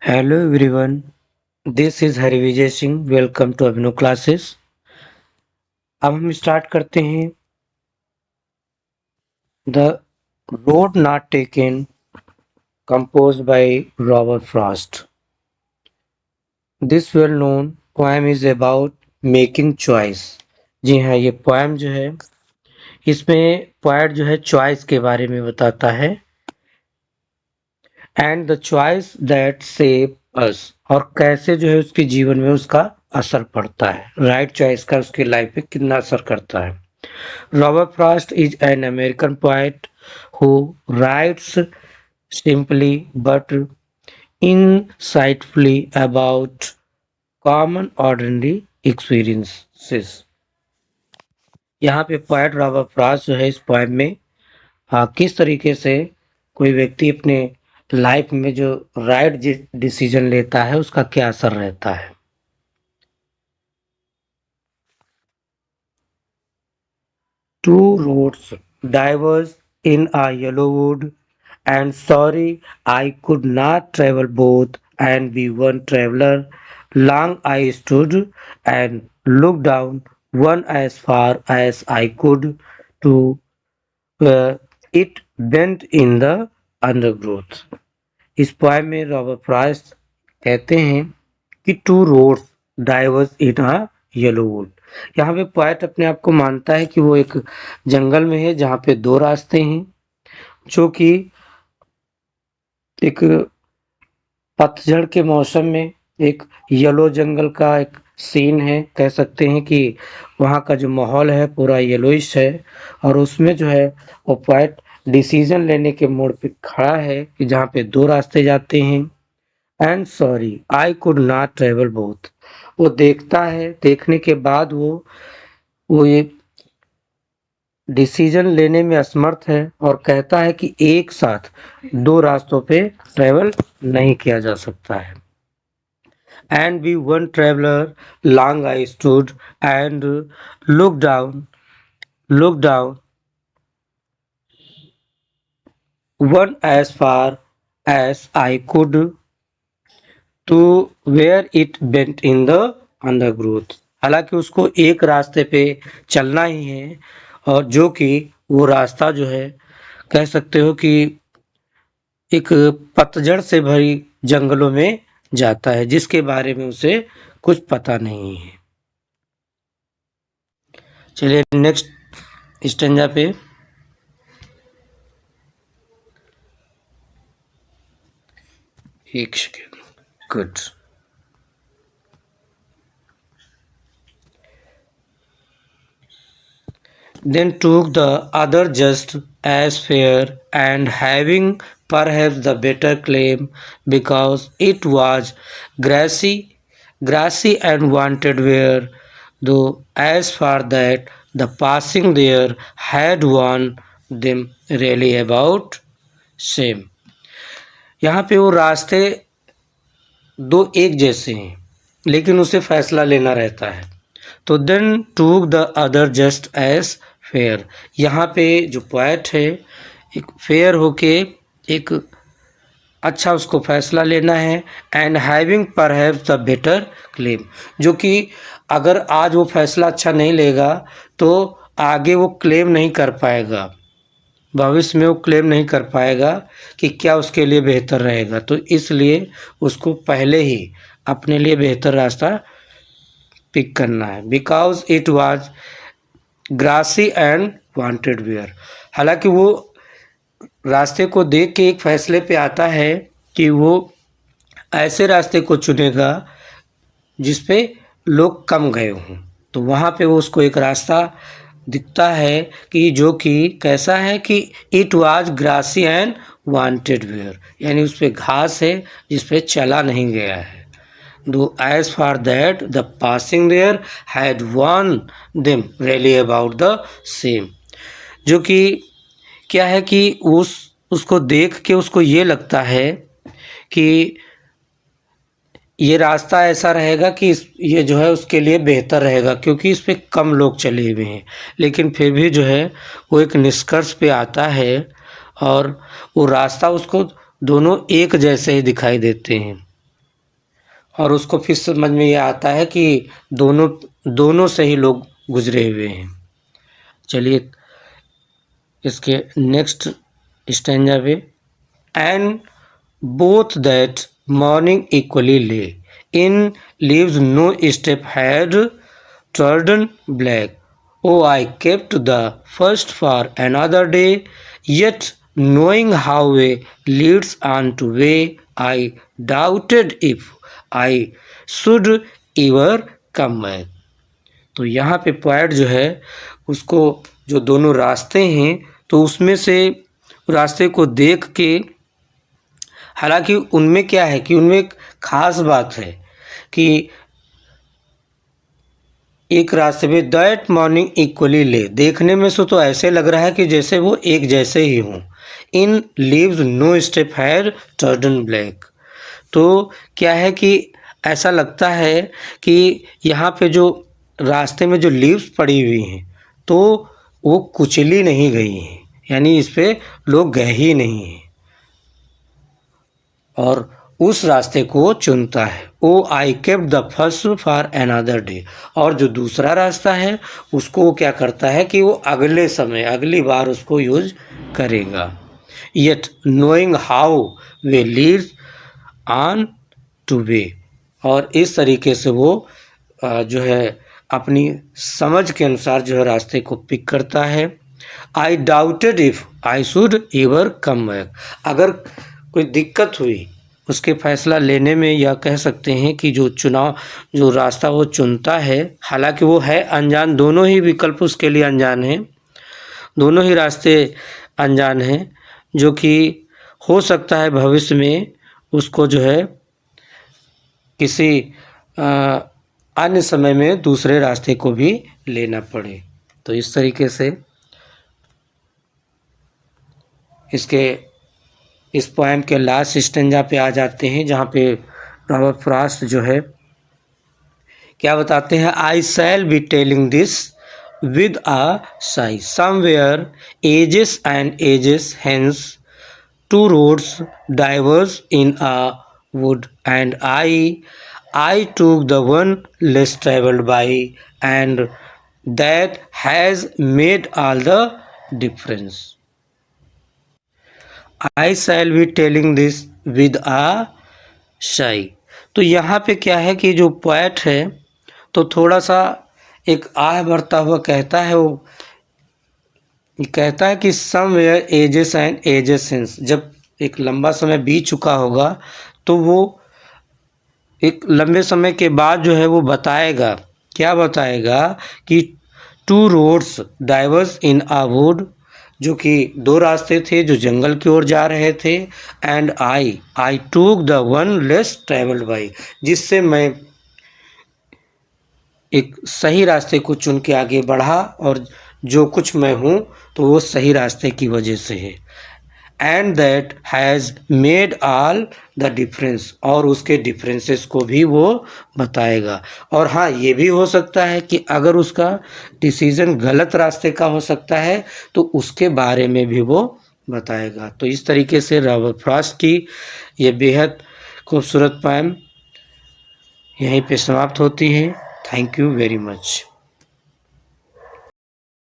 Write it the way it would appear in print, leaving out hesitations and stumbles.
Hello everyone, this is Hari Vijay Singh. Welcome to Abhinav classes. अब हम start करते हैं the road not taken, composed by Robert Frost. This well known poem is about making choice। जी हाँ, ये poem जो है इसमें पोएट जो है चॉइस के बारे में बताता है। And the choice that save us, और कैसे जो है उसके जीवन में उसका असर पड़ता है। राइट चॉइस का उसकी लाइफ पे कितना असर करता है। Robert Frost is an American poet who writes simply but insightfully about common ordinary experiences। यहाँ पे पोएट रॉबर्ट फ्रॉस्ट जो है इस पोएम में किस तरीके से कोई व्यक्ति अपने लाइफ में जो राइट डिसीजन लेता है उसका क्या असर रहता है। Two roads diverge in a yellow wood, and sorry I could not travel both and be one traveler. Long I stood and looked down, one as far as I could, to where it bent in the undergrowth। इस poem में Robert Frost कहते हैं कि two roads diverse in a yellow would. यहाँ पे poet अपने आप को मानता है कि वो एक जंगल में है जहाँ पे दो रास्ते हैं, जो कि एक पतझड़ के मौसम में एक येलो जंगल का एक सीन है। कह सकते हैं कि वहाँ का जो माहौल है पूरा येलोइश है, और उसमें जो है वो पोएट डिसीजन लेने के मोड़ पे खड़ा है कि जहाँ पे दो रास्ते जाते हैं। And sorry I could not travel both, वो देखता है, देखने के बाद वो ये डिसीजन लेने में असमर्थ है और कहता है कि एक साथ दो रास्तों पे ट्रेवल नहीं किया जा सकता है। And be one traveller long I stood and look down one as far as I could to where it bent in the undergrowth. हालांकि उसको एक रास्ते पे चलना ही है, और जो कि वो रास्ता जो है कह सकते हो कि एक पतझड़ से भरी जंगलों में जाता है, जिसके बारे में उसे कुछ पता नहीं है। चलिए नेक्स्ट स्टेंजा पे। एक second, good. Then took the other just as fair, and having perhaps the better claim, because it was grassy and wanted wear, though as far that the passing there had won them really about same। यहाँ पे वो रास्ते दो एक जैसे हैं, लेकिन उसे फैसला लेना रहता है। तो then took the other just as fair, यहाँ पे जो पोएट है एक फेयर होके एक अच्छा उसको फैसला लेना है। And having perhaps the better claim, जो कि अगर आज वो फैसला अच्छा नहीं लेगा तो आगे वो क्लेम नहीं कर पाएगा, भविष्य में वो क्लेम नहीं कर पाएगा कि क्या उसके लिए बेहतर रहेगा। तो इसलिए उसको पहले ही अपने लिए बेहतर रास्ता पिक करना है। Because it was grassy and wanted wear, हालांकि वो रास्ते को देख के एक फैसले पे आता है कि वो ऐसे रास्ते को चुनेगा जिस पे लोग कम गए हों। तो वहाँ पे वो उसको एक रास्ता दिखता है कि जो कि कैसा है कि it was grassy and wanted wear, यानी उस पर घास है जिस पे चला नहीं गया है। Though as far that the passing there had warned them really about the same, जो कि क्या है कि उसको देख के उसको ये लगता है कि ये रास्ता ऐसा रहेगा कि ये जो है उसके लिए बेहतर रहेगा, क्योंकि इस पे कम लोग चले हुए हैं। लेकिन फिर भी जो है वो एक निष्कर्ष पे आता है, और वो रास्ता उसको दोनों एक जैसे ही दिखाई देते हैं। और उसको फिर समझ में ये आता है कि दोनों से ही लोग गुजरे हुए हैं। चलिए इसके नेक्स्ट स्टैंजा पे, and both that morning equally lay in leaves no step had trodden black. Oh, I kept the first for another day, yet knowing how way leads on to way, I doubted if I should ever come back. तो यहाँ पे point जो है उसको जो दोनों रास्ते हैं तो उसमें से रास्ते को देख के, हालांकि उनमें क्या है कि उनमें एक ख़ास बात है कि एक रास्ते पे दैट मॉर्निंग इक्वली ले, देखने में से तो ऐसे लग रहा है कि जैसे वो एक जैसे ही हों। In leaves no step had trodden black, तो क्या है कि ऐसा लगता है कि यहाँ पे जो रास्ते में जो लीव्स पड़ी हुई हैं तो वो कुचली नहीं गई हैं, यानी इस पे लोग गए ही नहीं हैं और उस रास्ते को चुनता है। Oh I kept the first for another day, और जो दूसरा रास्ता है उसको वो क्या करता है कि वो अगले समय अगली बार उसको यूज करेगा। Yet knowing how way Leeds on two way, और इस तरीके से वो जो है अपनी समझ के अनुसार जो है रास्ते को पिक करता है। आई doubted if I should ever come back, अगर कोई दिक्कत हुई उसके फैसला लेने में, या कह सकते हैं कि जो रास्ता वो चुनता है, हालांकि वो है अनजान, दोनों ही विकल्प उसके लिए अनजान हैं, दोनों ही रास्ते अनजान हैं, जो कि हो सकता है भविष्य में उसको जो है किसी अन्य समय में दूसरे रास्ते को भी लेना पड़े। तो इस तरीके से इस पोएम के लास्ट स्टेंजा पे आ जाते हैं, जहाँ पे रॉबर्ट फ्रॉस्ट जो है क्या बताते हैं, I shall be telling this with a sigh somewhere ages and ages hence two roads diverse in a wood and I took the one less traveled by, and that has made all the difference. I shall be telling this with a sigh. तो यहाँ पे क्या है कि जो poet है तो थोड़ा सा एक आह भरता हुआ कहता है, वो कहता है कि somewhere ages and ages since, जब एक लंबा समय बीत चुका होगा तो वो एक लंबे समय के बाद जो है वो बताएगा, क्या बताएगा कि two roads diverse in a wood, जो कि दो रास्ते थे जो जंगल की ओर जा रहे थे, and I took the one less travelled by, जिससे मैं एक सही रास्ते को चुन के आगे बढ़ा, और जो कुछ मैं हूँ तो वो सही रास्ते की वजह से है। And that has made all the difference, और उसके डिफरेंसेस को भी वो बताएगा। और हाँ, ये भी हो सकता है कि अगर उसका डिसीज़न गलत रास्ते का हो सकता है तो उसके बारे में भी वो बताएगा। तो इस तरीके से रॉबर्ट फ्रॉस्ट की ये बेहद खूबसूरत पोएम यहीं पे समाप्त होती है। Thank you very much.